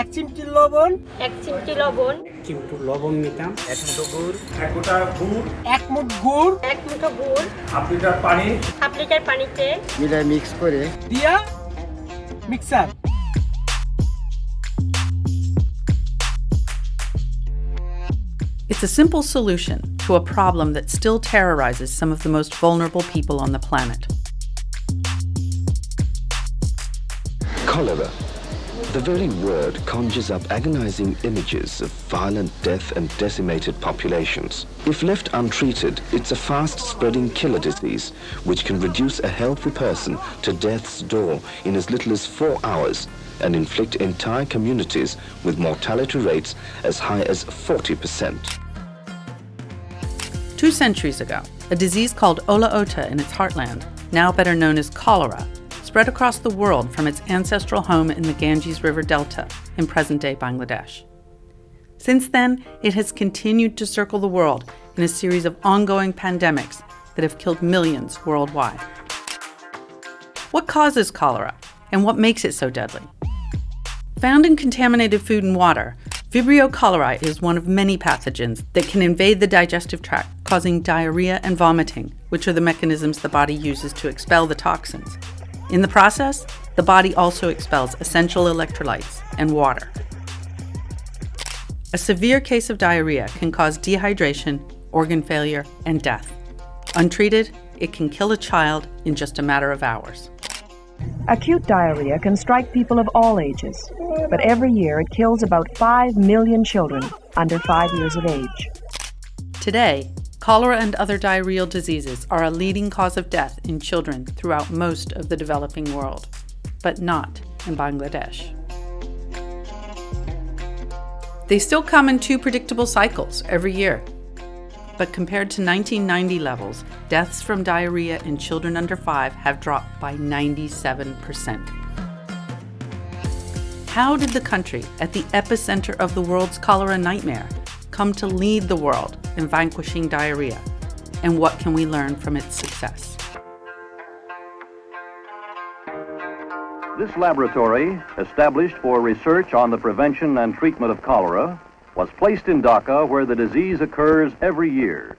এক চিমটি লবণ, এক চিমটি লবণ, চিমটু লবণ নিতাম, এক মুঠো গুড়, এক মুঠ গুড়, এক মুঠো গুড়, হাফ লিটার পানি হাফ লিটার পানিতে মিলাই মিক্স করে দিয়া mixer. It's a simple solution to a problem that still terrorizes some of the most vulnerable people on the planet. Cholera. The very word conjures up agonizing images of violent death and decimated populations. If left untreated, it's a fast-spreading killer disease which can reduce a healthy person to death's door in as little as 4 hours and inflict entire communities with mortality rates as high as 40%. 2 centuries ago, a disease called Ola Ota in its heartland, now better known as cholera, spread across the world from its ancestral home in the Ganges River Delta in present-day Bangladesh. Since then, it has continued to circle the world in a series of ongoing pandemics that have killed millions worldwide. What causes cholera, and what makes it so deadly? Found in contaminated food and water, Vibrio cholerae is one of many pathogens that can invade the digestive tract, causing diarrhea and vomiting, which are the mechanisms the body uses to expel the toxins. In the process, the body also expels essential electrolytes and water. A severe case of diarrhea can cause dehydration, organ failure, and death. Untreated, it can kill a child in just a matter of hours. Acute diarrhea can strike people of all ages, but every year it kills about 5 million children under 5 years of age. Today, cholera and other diarrheal diseases are a leading cause of death in children throughout most of the developing world, but not in Bangladesh. They still come in 2 predictable cycles every year. But compared to 1990 levels, deaths from diarrhea in children under 5 have dropped by 97%. How did the country at the epicenter of the world's cholera nightmare come to lead the world in vanquishing diarrhea? And what can we learn from its success? This laboratory, established for research on the prevention and treatment of cholera, was placed in Dhaka where the disease occurs every year.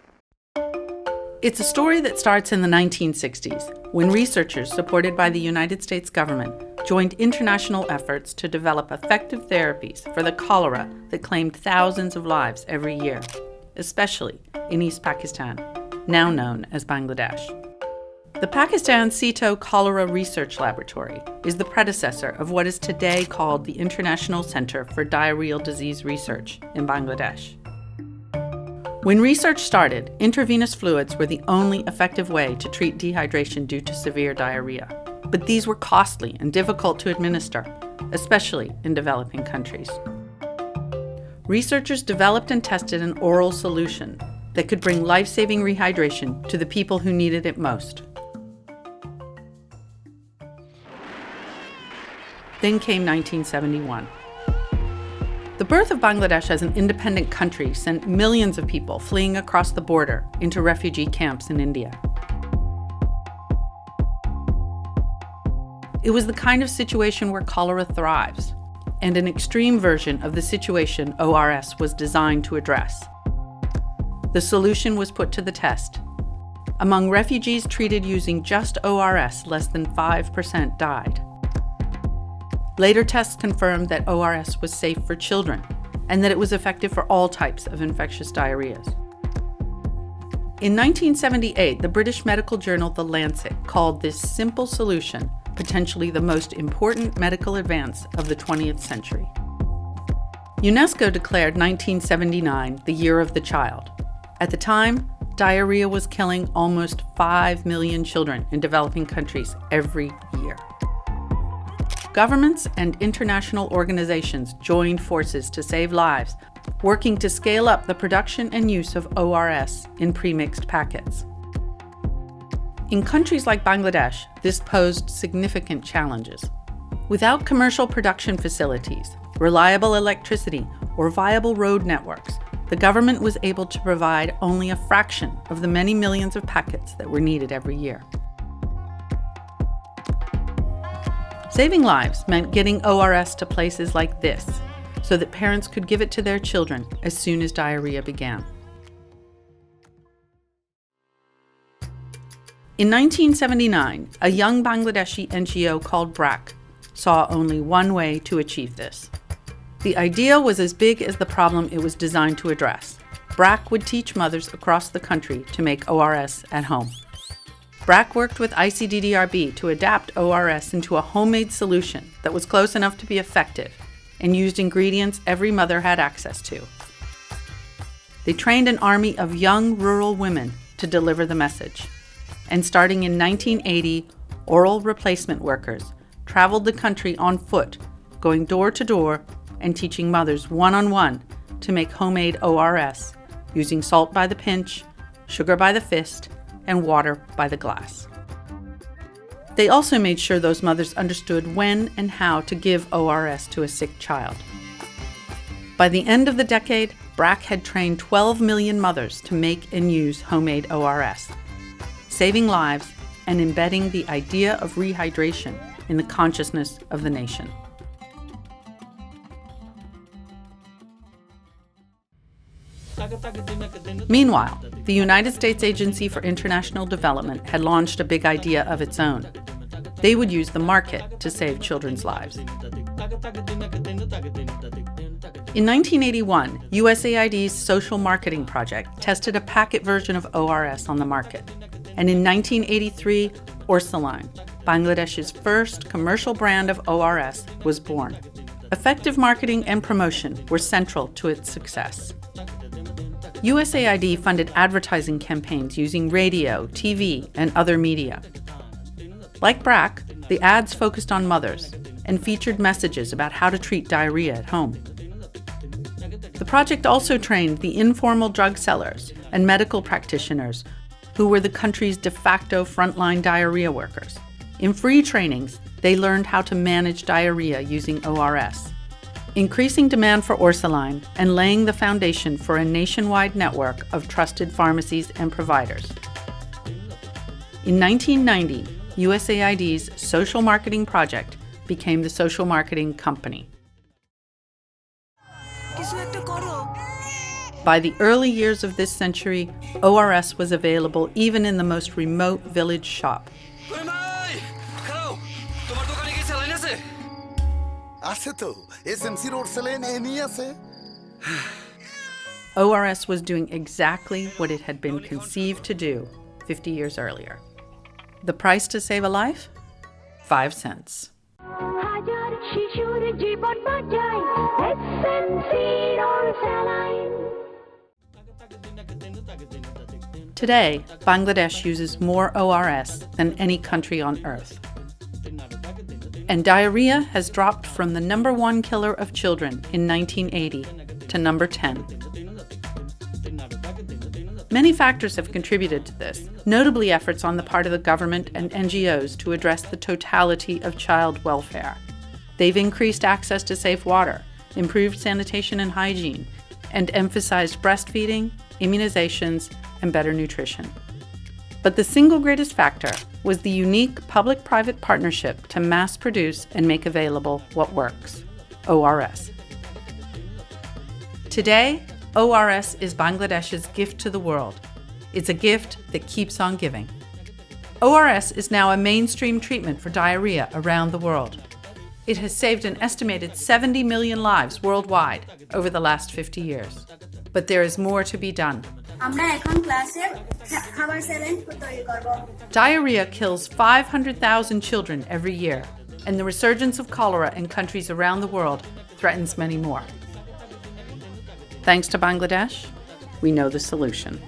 It's a story that starts in the 1960s, when researchers supported by the United States government joined international efforts to develop effective therapies for the cholera that claimed thousands of lives every year, especially in East Pakistan, now known as Bangladesh. The Pakistan Sito Cholera Research Laboratory is the predecessor of what is today called the International Center for Diarrheal Disease Research in Bangladesh. When research started, intravenous fluids were the only effective way to treat dehydration due to severe diarrhea. But these were costly and difficult to administer, especially in developing countries. Researchers developed and tested an oral solution that could bring life-saving rehydration to the people who needed it most. Then came 1971. The birth of Bangladesh as an independent country sent millions of people fleeing across the border into refugee camps in India. It was the kind of situation where cholera thrives, and an extreme version of the situation ORS was designed to address. The solution was put to the test. Among refugees treated using just ORS, less than 5% died. Later tests confirmed that ORS was safe for children and that it was effective for all types of infectious diarrheas. In 1978, the British medical journal The Lancet called this simple solution potentially the most important medical advance of the 20th century. UNESCO declared 1979 the Year of the Child. At the time, diarrhea was killing almost 5 million children in developing countries every year. Governments and international organizations joined forces to save lives, working to scale up the production and use of ORS in pre-mixed packets. In countries like Bangladesh, this posed significant challenges. Without commercial production facilities, reliable electricity, or viable road networks, the government was able to provide only a fraction of the many millions of packets that were needed every year. Saving lives meant getting ORS to places like this, so that parents could give it to their children as soon as diarrhea began. In 1979, a young Bangladeshi NGO called BRAC saw only one way to achieve this. The idea was as big as the problem it was designed to address. BRAC would teach mothers across the country to make ORS at home. BRAC worked with ICDDRB to adapt ORS into a homemade solution that was close enough to be effective and used ingredients every mother had access to. They trained an army of young rural women to deliver the message. And starting in 1980, oral replacement workers traveled the country on foot, going door to door and teaching mothers one-on-one to make homemade ORS, using salt by the pinch, sugar by the fist, and water by the glass. They also made sure those mothers understood when and how to give ORS to a sick child. By the end of the decade, BRAC had trained 12 million mothers to make and use homemade ORS, saving lives and embedding the idea of rehydration in the consciousness of the nation. Meanwhile, the United States Agency for International Development had launched a big idea of its own. They would use the market to save children's lives. In 1981, USAID's social marketing project tested a packet version of ORS on the market. And in 1983, Ursuline, Bangladesh's first commercial brand of ORS, was born. Effective marketing and promotion were central to its success. USAID funded advertising campaigns using radio, TV, and other media. Like BRAC, the ads focused on mothers and featured messages about how to treat diarrhea at home. The project also trained the informal drug sellers and medical practitioners who were the country's de facto frontline diarrhea workers. In free trainings, they learned how to manage diarrhea using ORS, increasing demand for Ursuline and laying the foundation for a nationwide network of trusted pharmacies and providers. In 1990, USAID's social marketing project became the Social Marketing Company. By the early years of this century, ORS was available even in the most remote village shop. ORS was doing exactly what it had been conceived to do 50 years earlier. The price to save a life? 5 cents. Today, Bangladesh uses more ORS than any country on earth. And diarrhea has dropped from the #1 killer of children in 1980 to number 10. Many factors have contributed to this, notably efforts on the part of the government and NGOs to address the totality of child welfare. They've increased access to safe water, improved sanitation and hygiene, and emphasized breastfeeding, immunizations, and better nutrition. But the single greatest factor was the unique public-private partnership to mass produce and make available what works, ORS. Today, ORS is Bangladesh's gift to the world. It's a gift that keeps on giving. ORS is now a mainstream treatment for diarrhea around the world. It has saved an estimated 70 million lives worldwide over the last 50 years. But there is more to be done. Diarrhea kills 500,000 children every year, and the resurgence of cholera in countries around the world threatens many more. Thanks to Bangladesh, we know the solution.